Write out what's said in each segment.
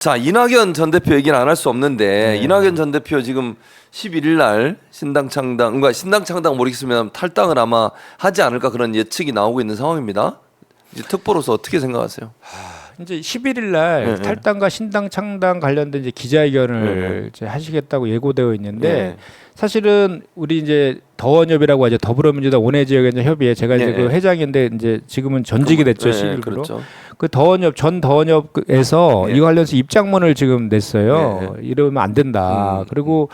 자, 이낙연 전 대표 얘기는 안 할 수 없는데 이낙연 전 대표 지금 11일 날 신당 창당 모르겠으면 탈당을 아마 하지 않을까 그런 예측이 나오고 있는 상황입니다. 이제 특보로서 어떻게 생각하세요? 이제 11일 날 탈당과 신당 창당 관련된 이제 기자회견을 이제 하시겠다고 예고되어 있는데 사실은 우리 이제 더원협이라고 하죠. 더불어민주당 원외지역연장 협의회 제가 이제 그 회장인데 이제 지금은 전직이 됐죠. 11일로. 그렇죠. 그 더원협 전 더원협에서 이거 관련해서 입장문을 지금 냈어요. 이러면 안 된다. 그리고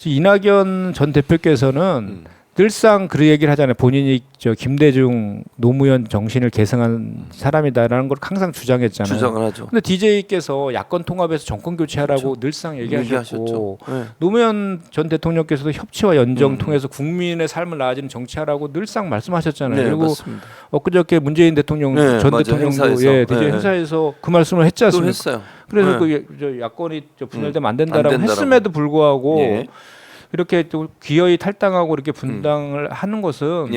이낙연 전 대표께서는 늘상 그 얘기를 하잖아요. 본인이 저 김대중 노무현 정신을 계승한 사람이다라는 걸 항상 주장했잖아요. 주장을 하죠. 근데 DJ께서 야권 통합에서 정권 교체하라고 그렇죠. 늘상 얘기하셨고 네. 노무현 전 대통령께서도 협치와 연정 통해서 국민의 삶을 나아지는 정치하라고 늘상 말씀하셨잖아요. 네, 그리고 맞습니다. 엊그저께 문재인 대통령 네, 전 맞아요. 대통령도 행사에서. DJ 행사에서 그 말씀을 했지 또 않습니까? 했어요. 그래서 그 야권이 분열되면 안 된다라고 안 된다라고. 했음에도 불구하고 예. 이렇게 또 기어이 탈당하고 이렇게 분당을 하는 것은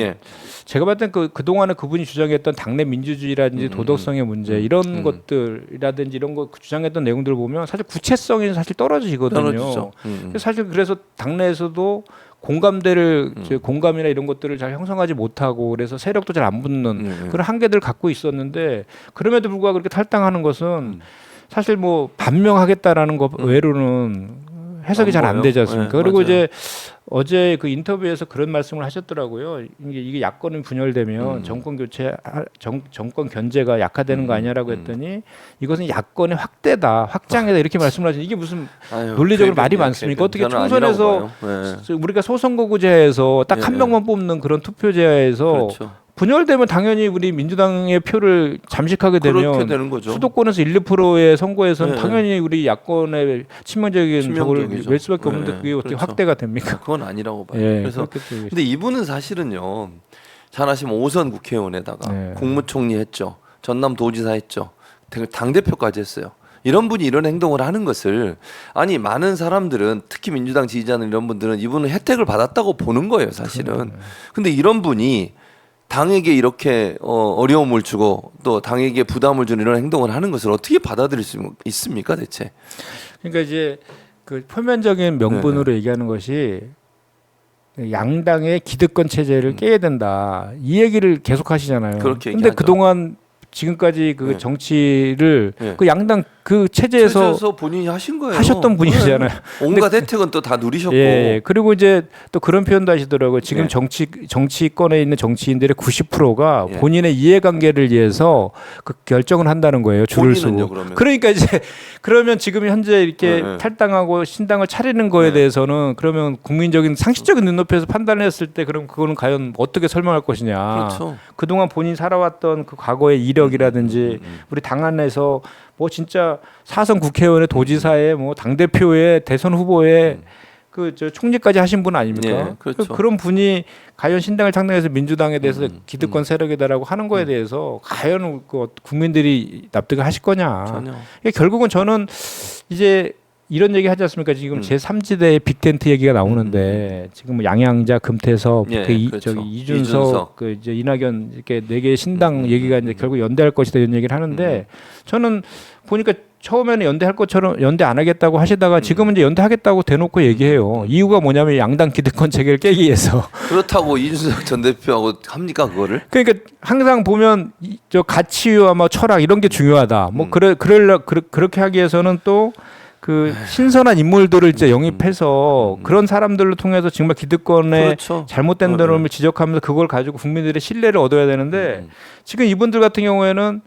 제가 봤을 땐 그동안에 그분이 주장했던 당내 민주주의라든지 도덕성의 문제 이런 것들이라든지 이런 거 주장했던 내용들을 보면 사실 구체성이 사실 떨어지거든요. 사실 그래서 당내에서도 공감대를 공감이나 이런 것들을 잘 형성하지 못하고 그래서 세력도 잘 안 붙는 그런 한계들을 갖고 있었는데 그럼에도 불구하고 그렇게 탈당하는 것은 사실 뭐 반명하겠다라는 것 외로는 해석이 잘 안 되지 않습니까? 네, 그리고 맞아요. 이제 어제 그 인터뷰에서 그런 말씀을 하셨더라고요. 이게 야권이 분열되면 정권 교체, 정권 견제가 약화되는 거 아니냐라고 했더니 이것은 야권의 확장이다 이렇게 말씀을 하시는 이게 무슨 논리적으로 말이 많습니까? 어떻게 총선에서 우리가 소선거구제에서 딱 한 명만 뽑는 그런 투표제에서 그렇죠. 분열되면 당연히 우리 민주당의 표를 잠식하게 되면 되는 거죠. 수도권에서 1~2%의 선거에서는 당연히 우리 야권의 치명적인 적을 낼 수밖에 없는데 그게 어떻게 그렇죠. 확대가 됩니까? 그건 아니라고 봐요. 예, 그래서 근데 이분은 사실은요. 잘 아시면 5선 국회의원에다가 국무총리 했죠. 전남도지사 했죠. 당대표까지 했어요. 이런 분이 이런 행동을 하는 것을 아니 많은 사람들은 특히 민주당 지지자는 이런 분들은 이분은 혜택을 받았다고 보는 거예요. 사실은. 근데 이런 분이 당에게 이렇게 어려움을 주고 또 당에게 부담을 주는 이런 행동을 하는 것을 어떻게 받아들일 수 있습니까 대체? 그러니까 이제 그 표면적인 명분으로 얘기하는 것이 양당의 기득권 체제를 깨야 된다 이 얘기를 계속 하시잖아요. 그런데 그동안 지금까지 그 정치를 그 양당 그 체제에서 본인이 하신 거예요. 하셨던 분이잖아요. 온갖 혜택은 또 다 누리셨고. 그리고 이제 또 그런 표현도 하시더라고요. 지금 정치권에 있는 정치인들의 90%가 본인의 이해관계를 위해서 그 결정을 한다는 거예요. 줄을 서고. 그러니까 이제 그러면 지금 현재 이렇게 탈당하고 신당을 차리는 거에 대해서는 그러면 국민적인 상식적인 눈높이에서 판단했을 때 그럼 그거는 과연 어떻게 설명할 것이냐. 그렇죠. 그동안 본인이 살아왔던 그 과거의 이력이라든지 우리 당 안에서 뭐 진짜 사선 국회의원의 도지사의 뭐 당 대표의 대선 후보의 그 저 총리까지 하신 분 아닙니까? 그렇죠. 그런 분이 과연 신당을 창당해서 민주당에 대해서 기득권 세력이다라고 하는 거에 대해서 과연 그 국민들이 납득을 하실 거냐? 전혀. 결국은 저는 이제 이런 얘기 하지 않습니까? 지금 제3지대의 빅텐트 얘기가 나오는데 지금 뭐 양양자, 금태섭, 저기 이준석, 그 이제 이낙연 이렇게 네 개의 신당 얘기가 이제 결국 연대할 것이다 이런 얘기를 하는데 저는 보니까 처음에는 연대할 것처럼 연대 안 하겠다고 하시다가 지금은 이제 연대하겠다고 대놓고 얘기해요. 이유가 뭐냐면 양당 기득권 체계를 깨기 위해서. 그렇다고 이준석 전 대표하고 합니까 그거를? 그러니까 항상 보면 저 가치와 뭐 철학 이런 게 중요하다. 뭐 그렇게 하기 위해서는 또 그 신선한 인물들을 이제 영입해서 그런 사람들로 통해서 정말 기득권의 잘못된 점을 지적하면서 그걸 가지고 국민들의 신뢰를 얻어야 되는데 지금 이분들 같은 경우에는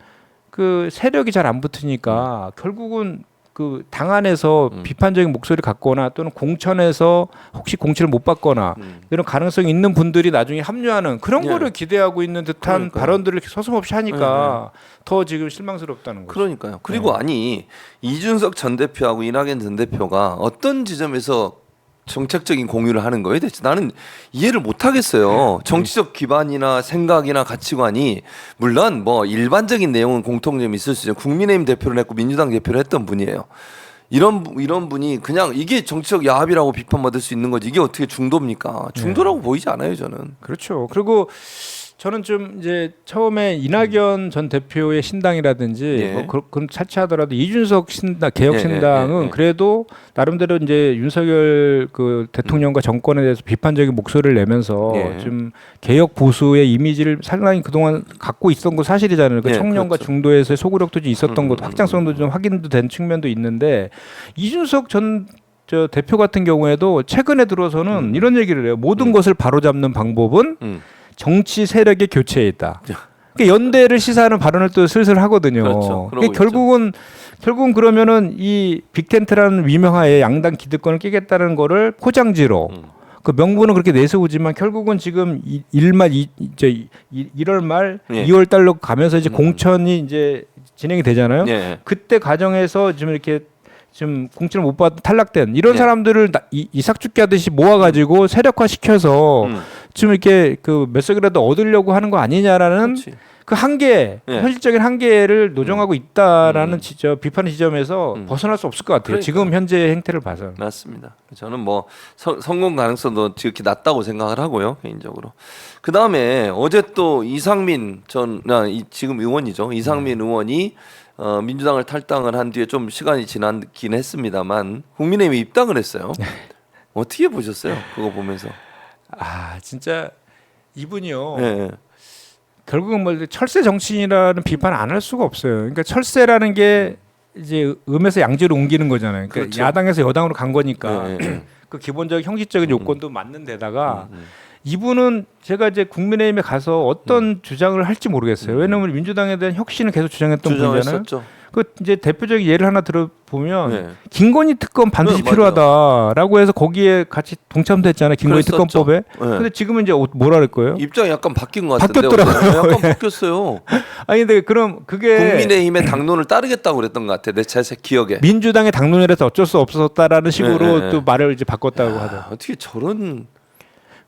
그 세력이 잘 안 붙으니까 결국은 그 당 안에서 비판적인 목소리를 갖거나 또는 공천에서 혹시 공천을 못 받거나 이런 가능성이 있는 분들이 나중에 합류하는 그런 거를 기대하고 있는 듯한 발언들을 서슴없이 하니까 더 지금 실망스럽다는 거죠. 그러니까요. 그리고 아니 이준석 전 대표하고 이낙연 전 대표가 어떤 지점에서 정책적인 공유를 하는 거예요? 대체 나는 이해를 못 하겠어요. 정치적 기반이나 생각이나 가치관이 물론 뭐 일반적인 내용은 공통점이 있을 수 있죠. 국민의힘 대표를 했고 민주당 대표를 했던 분이에요. 이런 분이 그냥 이게 정치적 야합이라고 비판받을 수 있는 거지 이게 어떻게 중도입니까? 중도라고 보이지 않아요 저는. 그렇죠. 그리고 저는 좀 이제 처음에 이낙연 전 대표의 신당이라든지 예. 뭐 그런 차치하더라도 이준석 신당 개혁 신당은 그래도 나름대로 이제 윤석열 그 대통령과 정권에 대해서 비판적인 목소리를 내면서 좀 개혁 보수의 이미지를 상당히 그동안 갖고 있었던 거 사실이잖아요. 그 청년과 그렇죠. 중도에서의 소구력도 좀 있었던 것도 확장성도 좀 확인도 된 측면도 있는데 이준석 전 대표 같은 경우에도 최근에 들어서는 이런 얘기를 해요. 모든 것을 바로잡는 방법은 정치 세력의 교체에 있다. 그러니까 연대를 시사하는 발언을 또 슬슬 하거든요. 그렇죠. 그러니까 결국은 그러면은 이 빅텐트라는 위명하에 양당 기득권을 깨겠다는 거를 포장지로 그 명분은 그렇게 내세우지만 결국은 지금 1월 말 2월 달로 가면서 이제 공천이 이제 진행이 되잖아요. 그때 과정에서 지금 이렇게 지금 공천을 못 받아 탈락된 이런 사람들을 이삭죽게 하듯이 모아가지고 세력화시켜서 지금 이렇게 그 몇 석이라도 얻으려고 하는 거 아니냐라는 그렇지. 그 한계, 현실적인 한계를 노정하고 있다라는 비판의 지점에서 벗어날 수 없을 것 같아요. 그러니까. 지금 현재 행태를 봐서. 맞습니다. 저는 뭐 성공 가능성도 지극히 낮다고 생각을 하고요, 개인적으로. 그 다음에 어제 또 이상민 지금 의원이죠. 이상민 의원이 민주당을 탈당을 한 뒤에 좀 시간이 지나긴 했습니다만 국민의힘에 입당을 했어요. 어떻게 보셨어요? 그거 보면서. 진짜 이분이요. 결국은 뭐 철새 정치인이라는 비판 안 할 수가 없어요. 그러니까 철새라는 게 이제 음에서 양지로 옮기는 거잖아요. 그러니까 그렇죠. 야당에서 여당으로 간 거니까 그 기본적 형식적인 요건도 맞는 데다가 이분은 제가 이제 국민의힘에 가서 어떤 주장을 할지 모르겠어요. 왜냐하면 민주당에 대한 혁신을 계속 주장했던 분이잖아요. 그 이제 대표적인 예를 하나 들어보면 김건희 특검 반드시 필요하다라고 해서 거기에 같이 동참됐잖아요. 김건희 특검법에. 근데 지금은 이제 뭐라 그럴 거예요? 입장이 약간 바뀐 것 같은데. 바뀌었더라고요. 약간 바뀌었어요. 아니 근데 그럼 그게 국민의힘의 당론을 따르겠다고 그랬던 것 같아. 제 기억에. 민주당의 당론이라서 어쩔 수 없었다라는 식으로 또 말을 이제 바꿨다고 하더라고요. 어떻게 저런.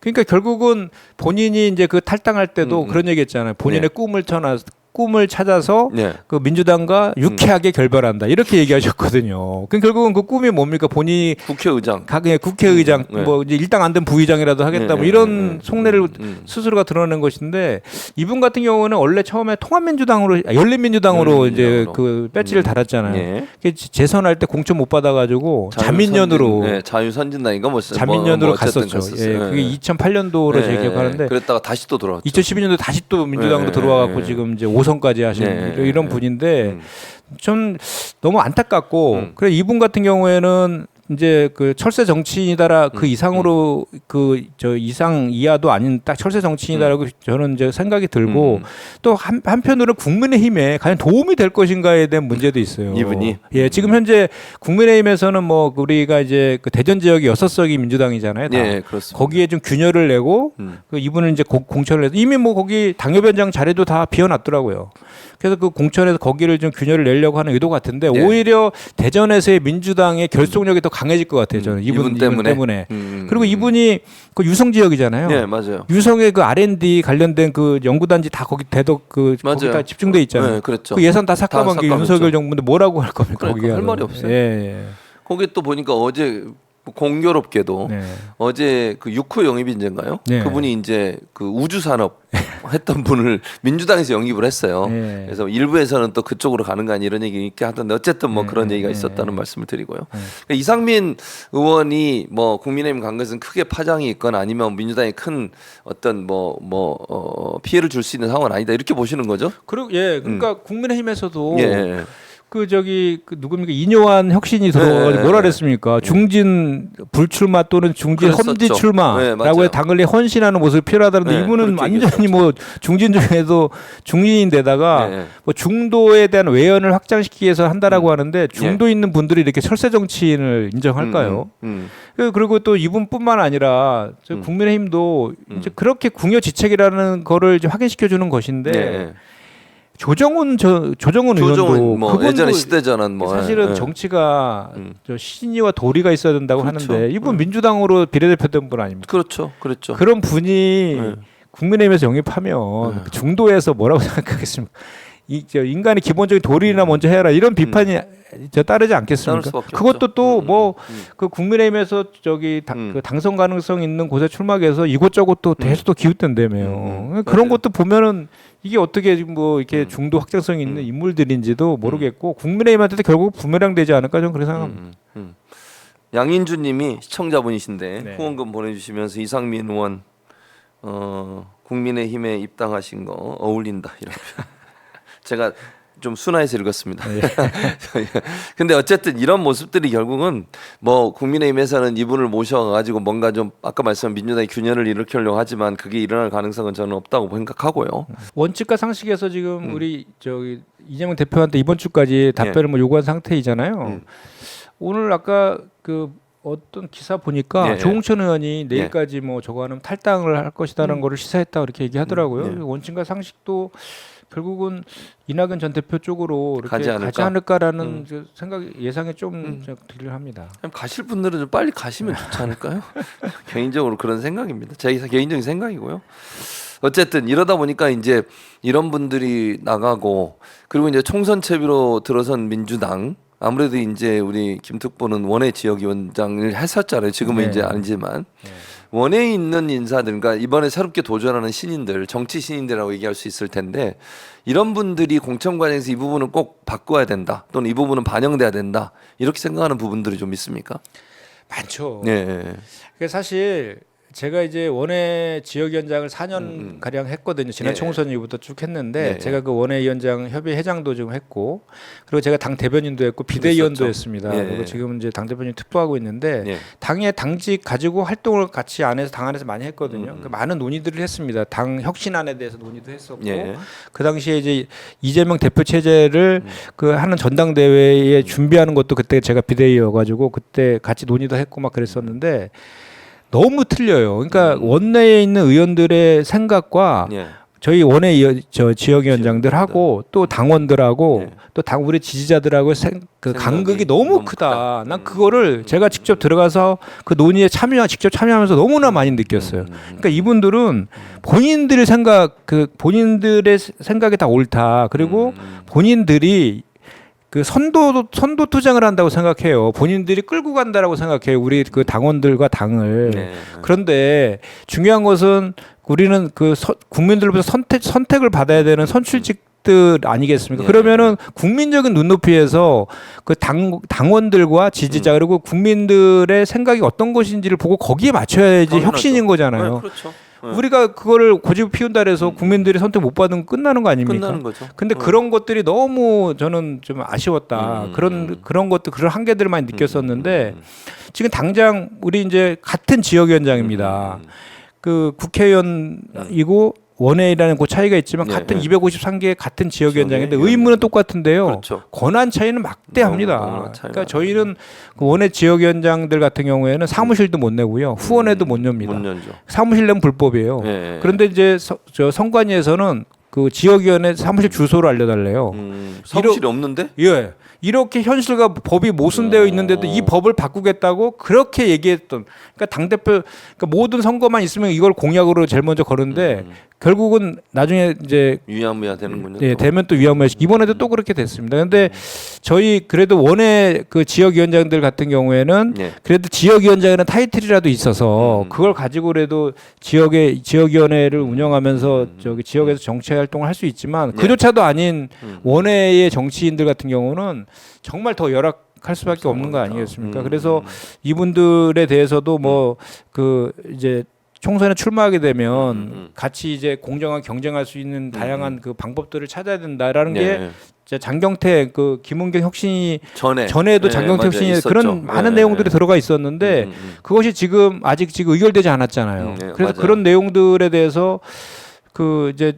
그러니까 결국은 본인이 이제 그 탈당할 때도 그런 얘기했잖아요. 본인의 꿈을 찾아서 그 민주당과 유쾌하게 결별한다 이렇게 얘기하셨거든요. 그럼 결국은 그 꿈이 뭡니까? 본인이 국회의장, 국회의장 뭐 이제 일당 안 된 부의장이라도 하겠다 뭐 이런 속내를 스스로가 드러낸 것인데 이분 같은 경우는 원래 처음에 통합민주당으로 열린민주당으로 이제 그 배지를 달았잖아요. 재선할 때 공천 못 받아가지고 자민련으로 자유선진당인가 뭐 자민련으로 갔었죠. 그게 2008년도로 제가 기억하는데 그랬다가 다시 또 들어왔죠. 2012년도 다시 또 민주당으로 들어와갖고 지금 이제 5선까지 하신 이런 분인데 좀 너무 안타깝고 그래 이분 같은 경우에는 이제 그 철새 정치인이다라 그 이상으로 그 이상 이하도 아닌 딱 철새 정치인이다라고 저는 이제 생각이 들고 또 한편으로 국민의힘에 과연 도움이 될 것인가에 대한 문제도 있어요. 이분이 지금 현재 국민의힘에서는 뭐 우리가 이제 그 대전 지역이 6석이 민주당이잖아요. 그렇습니다. 거기에 좀 균열을 내고 그 이분은 이제 공천을 해서 이미 뭐 거기 당협위원장 자리도 다 비워놨더라고요. 그래서 그 공천에서 거기를 좀 균열을 내려고 하는 의도 같은데 오히려 대전에서의 민주당의 결속력이 더 강해질 것 같아요. 저는 이분 때문에. 그리고 이분이 그 유성 지역이잖아요. 맞아요. 유성의 그 R&D 관련된 그 연구단지 다 거기 대덕 거기 다 집중돼 있잖아요. 그렇죠. 그 예산 다 삭감한 게 윤석열 정부인데 뭐라고 할 겁니까? 그러니까 할 말이 없어요. 거기 또 보니까 어제 공교롭게도 어제 그 6호 영입인재인가요? 그분이 이제 그 우주산업 했던 분을 민주당에서 영입을 했어요. 그래서 일부에서는 또 그쪽으로 가는 거 아니 이런 얘기 있게 하던데 어쨌든 뭐 그런 얘기가 있었다는 말씀을 드리고요. 그러니까 이상민 의원이 뭐 국민의힘 간 것은 크게 파장이 있거나 아니면 민주당에 큰 어떤 피해를 줄 수 있는 상황은 아니다 이렇게 보시는 거죠? 그러니까 국민의힘에서도 그 누굽니까 이뇨한 혁신이 들어가지고 뭐라 그랬습니까? 중진 불출마 또는 중진 험지 출마라고 해 당을 헌신하는 모습이 필요하다는데 이분은 완전히 뭐 중진 중에도 중진인데다가 뭐 중도에 대한 외연을 확장시키기 위해서 한다라고 하는데 중도 있는 분들이 이렇게 철새 정치인을 인정할까요? 그리고 또 이분뿐만 아니라 국민의힘도 이제 그렇게 궁여지책이라는 거를 이제 확인시켜 주는 것인데. 조정훈 의원도 뭐 예전에 시대전환 뭐 사실은 정치가 신의와 도리가 있어야 된다고 하는데 이분 민주당으로 비례대표된 분 아닙니까? 그렇죠. 그런 분이 국민의힘에서 영입하면 중도에서 뭐라고 생각하겠습니까? 인간의 기본적인 도리나 먼저 해라 이런 비판이 따르지 않겠습니까? 그것도 또 뭐 그 국민의힘에서 그 당선 가능성 있는 곳에 출마해서 이곳저곳 또 대수도 기웃된다며요. 그런 것도 보면은 이게 어떻게 뭐 이렇게 중도 확장성이 있는 인물들인지도 모르겠고 국민의힘한테도 결국 부메랑 되지 않을까 저는 그렇게 생각합니다. 양인주님이 시청자분이신데 네. 후원금 보내주시면서 이상민 의원 국민의힘에 입당하신 거 어울린다 이렇게 제가 좀 순화해서 읽었습니다. 네. 근데 어쨌든 이런 모습들이 결국은 뭐 국민의힘에서는 이분을 모셔가지고 뭔가 좀 아까 말씀한 민주당의 균열을 일으키려고 하지만 그게 일어날 가능성은 저는 없다고 생각하고요. 원칙과 상식에서 지금 우리 이재명 대표한테 이번 주까지 답변을 뭐 요구한 상태이잖아요. 오늘 아까 그 어떤 기사 보니까 조홍천 의원이 내일까지 뭐 저거 하면 탈당을 할 것이다라는 거를 시사했다 그렇게 얘기하더라고요. 원칙과 상식도 결국은 이낙연 전 대표 쪽으로 이렇게 가지 않을까라는 예상이 좀 들려 합니다. 가실 분들은 좀 빨리 가시면 좋지 않을까요? 개인적으로 그런 생각입니다. 제 개인적인 생각이고요. 어쨌든 이러다 보니까 이제 이런 분들이 나가고 그리고 이제 총선 채비로 들어선 민주당 아무래도 이제 우리 김특보는 원외 지역위원장을 했었잖아요. 지금은 이제 아니지만 원외에 있는 인사들, 그러니까 이번에 새롭게 도전하는 신인들, 정치 신인들이라고 얘기할 수 있을 텐데 이런 분들이 공천 과정에서 이 부분은 꼭 바꿔야 된다, 또는 이 부분은 반영돼야 된다 이렇게 생각하는 부분들이 좀 있습니까? 많죠. 네. 그러니까 사실 제가 이제 원외 지역위원장을 4년 가량 했거든요. 지난 총선 이후부터 쭉 했는데 제가 그 원외위원장 협의 회장도 좀 했고 그리고 제가 당 대변인도 했고 비대위원도 했습니다. 그리고 지금 이제 당 대변인 특보하고 있는데 당의 당직 가지고 활동을 같이 안에서 당 안에서 많이 했거든요. 그 많은 논의들을 했습니다. 당 혁신안에 대해서 논의도 했었고 그 당시에 이제 이재명 대표 체제를 그 하는 전당대회에 준비하는 것도 그때 제가 비대위여가지고 그때 같이 논의도 했고 막 그랬었는데. 너무 틀려요. 그러니까 원내에 있는 의원들의 생각과 저희 원외 지역위원장들하고 또 당원들하고 또 우리 지지자들하고 그 간극이 너무 크다. 난 그거를 제가 직접 들어가서 그 논의에 직접 참여하면서 너무나 많이 느꼈어요. 그러니까 이분들은 본인들의 생각이 다 옳다. 그리고 본인들이 그 선도 투쟁을 한다고 생각해요. 본인들이 끌고 간다라고 생각해요. 우리 그 당원들과 당을. 그런데 중요한 것은 우리는 그 국민들로부터 선택을 받아야 되는 선출직들 아니겠습니까? 그러면은 국민적인 눈높이에서 그 당원들과 지지자 그리고 국민들의 생각이 어떤 것인지를 보고 거기에 맞춰야지 당연하죠. 혁신인 거잖아요. 네, 그렇죠. 우리가 그거를 고집을 피운다 해서 국민들이 선택 못 받으면 끝나는 거 아닙니까? 끝나는 거죠. 근데 그런 것들이 너무 저는 좀 아쉬웠다. 그런 것들 그런 한계들을 많이 느꼈었는데 지금 당장 우리 이제 같은 지역위원장입니다. 그 국회의원이고 원외이라는 그 차이가 있지만 같은 253개 같은 지역위원장인데 의무는 똑같은데요. 그렇죠. 권한 차이는 막대합니다. 그러니까 저희는 그 원외 지역위원장들 같은 경우에는 사무실도 못 내고요. 후원회도 못 냅니다. 사무실 내면 불법이에요. 그런데 이제 저 선관위에서는 그 지역위원회 사무실 주소를 알려달래요. 사무실이 없는데? 예. 이렇게 현실과 법이 모순되어 있는데도 이 법을 바꾸겠다고 그렇게 얘기했던, 그러니까 당대표, 그러니까 모든 선거만 있으면 이걸 공약으로 제일 먼저 거는데 결국은 나중에 이제 위야무야 되는군요. 예, 되면 또 위야무야. 이번에도 또 그렇게 됐습니다. 근데 저희 그래도 원외 그 지역위원장들 같은 경우에는 그래도 지역위원장이라는 타이틀이라도 있어서 그걸 가지고라도 지역위원회를 운영하면서 저기 지역에서 정치 활동을 할 수 있지만 그조차도 아닌 원외의 정치인들 같은 경우는 정말 더 열악할 수밖에 없는 거 아니겠습니까? 그래서 이분들에 대해서도 뭐 그 이제 총선에 출마하게 되면 같이 이제 공정한 경쟁할 수 있는 다양한 그 방법들을 찾아야 된다라는 게 장경태 그 김은경 혁신이 전에도 장경태 혁신이 있었죠. 그런 많은 내용들이 들어가 있었는데 그것이 지금 아직 의결되지 않았잖아요. 그래서 그런 내용들에 대해서 그 이제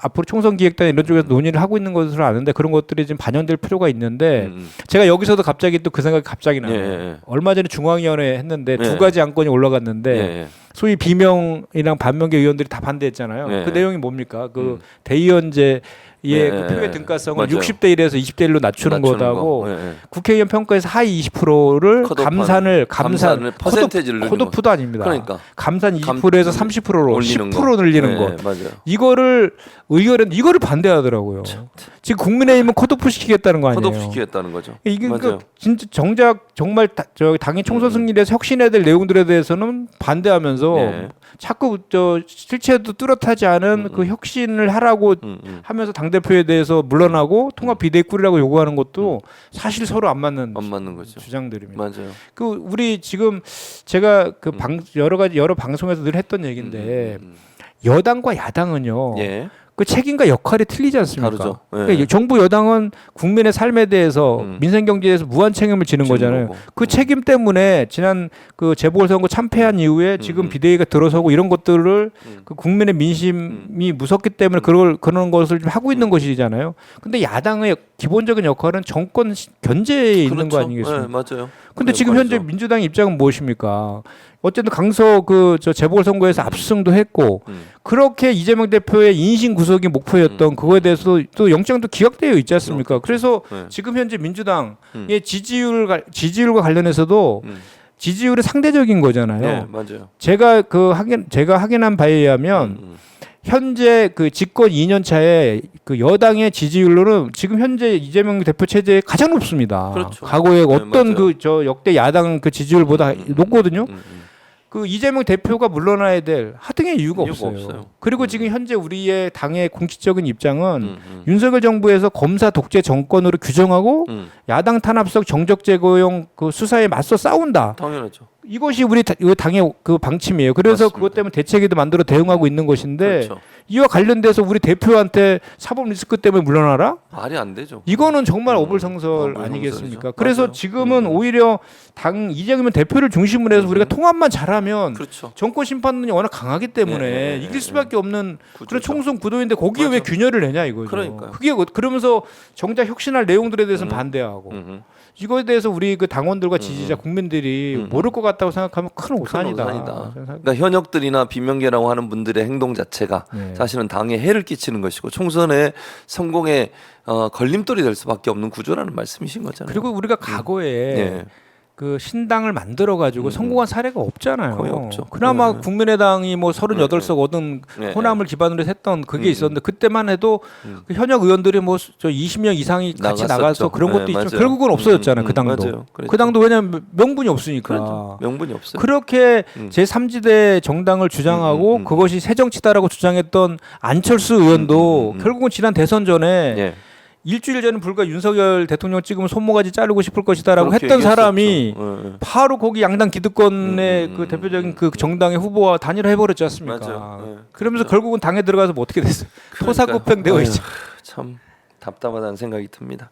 앞으로 총선 기획단 이런 쪽에서 논의를 하고 있는 것으로 아는데 그런 것들이 좀 반영될 필요가 있는데 제가 여기서도 갑자기 또 그 생각이 갑자기 나요. 얼마 전에 중앙위원회 했는데 두 가지 안건이 올라갔는데 소위 비명이랑 반명계 의원들이 다 반대했잖아요. 그 내용이 뭡니까? 그 대의원제 예, 네, 그 표의 네. 등가성을 맞아요. 60대 1에서 20대 1로 낮추는 거다고 거. 네, 네. 국회의원 평가에서 하위 20%를 감산을 퍼센테이지를 늘리는 컷오프도 아닙니다. 그러니까 감산 20%에서 30%로 올리는 10% 늘리는 네, 거. 맞아요. 이거를 의결은 이거를 반대하더라고요. 지금 국민의힘은 컷오프 시키겠다는 거 아니에요. 컷오프 시키겠다는 거죠. 이게 맞아요. 그러니까 진짜 정작 정말 당의 총선 승리에서 혁신해야 될 내용들에 대해서는 반대하면서 네. 자꾸 실체도 뚜렷하지 않은 그 혁신을 하라고 하면서 당 대표에 대해서 물러나고 통합 비대위 꾸리라고 요구하는 것도 사실 서로 안 맞는 거죠. 주장들입니다. 맞아요. 그 우리 지금 제가 그 여러 방송에서 늘 했던 얘기인데 여당과 야당은요. 예. 그 책임과 역할이 틀리지 않습니까? 다르죠. 예. 그러니까 정부 여당은 국민의 삶에 대해서 민생 경제에 대해서 무한 책임을 지는 거잖아요. 거고. 그 책임 때문에 지난 그 재보궐선거 참패한 이후에 지금 비대위가 들어서고 이런 것들을 그 국민의 민심이 무섭기 때문에 그런 것을 좀 하고 있는 것이잖아요. 근데 야당의 기본적인 역할은 정권 견제에 있는 거 아니겠습니까? 네, 맞아요. 근데 지금 현재 민주당 입장은 무엇입니까? 어쨌든 강서 저 재보궐선거에서 압수수색도 했고 그렇게 이재명 대표의 인신 구속이 목표였던 그거에 대해서 또 영장도 기각되어 있지 않습니까? 그래서 네. 지금 현재 민주당의 지지율과 관련해서도 지지율이 상대적인 거잖아요. 네, 맞아요. 제가 확인한 바에 의하면 현재 그 집권 2년 차에 그 여당의 지지율로는 지금 현재 이재명 대표 체제에 가장 높습니다. 그렇죠. 과거에 네, 어떤 맞아요. 그 저 역대 야당 그 지지율보다 높거든요. 그 이재명 대표가 물러나야 될 하등의 이유가 없어요. 그리고 지금 현재 우리의 당의 공식적인 입장은 윤석열 정부에서 검사 독재 정권으로 규정하고 야당 탄압적 정적 제거용 그 수사에 맞서 싸운다. 당연하죠. 이것이 우리 당의 그 방침이에요. 그래서 맞습니다. 그것 때문에 대책에도 만들어 대응하고 있는 것인데 그렇죠. 이와 관련돼서 우리 대표한테 사법 리스크 때문에 물러나라? 말이 안 되죠. 이거는 정말 어불성설 어불성설이죠. 아니겠습니까? 그래서 맞아요. 지금은 오히려 당 이재명 대표를 중심으로 해서 우리가 통합만 잘하면 그렇죠. 정권 심판론이 워낙 강하기 때문에 네, 이길 수밖에 없는 그런 구조죠. 총선 구도인데 거기에 왜 맞아. 균열을 내냐 이거죠. 그러니까요. 그게 그러면서 정작 혁신할 내용들에 대해서는 반대하고 이거에 대해서 우리 그 당원들과 지지자 국민들이 모를 것 같다고 생각하면 큰 오산이다. 그러니까 현역들이나 비명계라고 하는 분들의 행동 자체가 네. 사실은 당에 해를 끼치는 것이고 총선의 성공에 걸림돌이 될 수밖에 없는 구조라는 말씀이신 거잖아요. 그리고 우리가 과거에 네. 그 신당을 만들어 가지고 성공한 사례가 없잖아요. 거의 없죠. 그나마 네. 국민의당이 뭐 38석 얻은 네. 호남을 기반으로 했던 그게 있었는데 그때만 해도 그 현역 의원들이 뭐 저 20명 이상이 같이 나갔었죠. 나가서 그런 것도 네, 있지만 맞아요. 결국은 없어졌잖아요. 그 당도. 맞아요. 그랬죠. 그 당도 왜냐하면 명분이 없으니까. 그렇죠. 명분이 없어요. 그렇게 제3지대 정당을 주장하고 그것이 새 정치다라고 주장했던 안철수 의원도 결국은 지난 대선 전에 예. 일주일 전에 불과 윤석열 대통령 찍으면 손모가지 자르고 싶을 것이다라고 그렇게 했던 얘기했었죠. 사람이 예, 예. 바로 거기 양당 기득권의 그 대표적인 그 정당의 후보와 단일화 해버렸지 않습니까? 맞아요. 예. 그러면서 결국은 당에 들어가서 뭐 어떻게 됐어요? 토사구팽되어 아유, 있죠. 참 답답하다는 생각이 듭니다.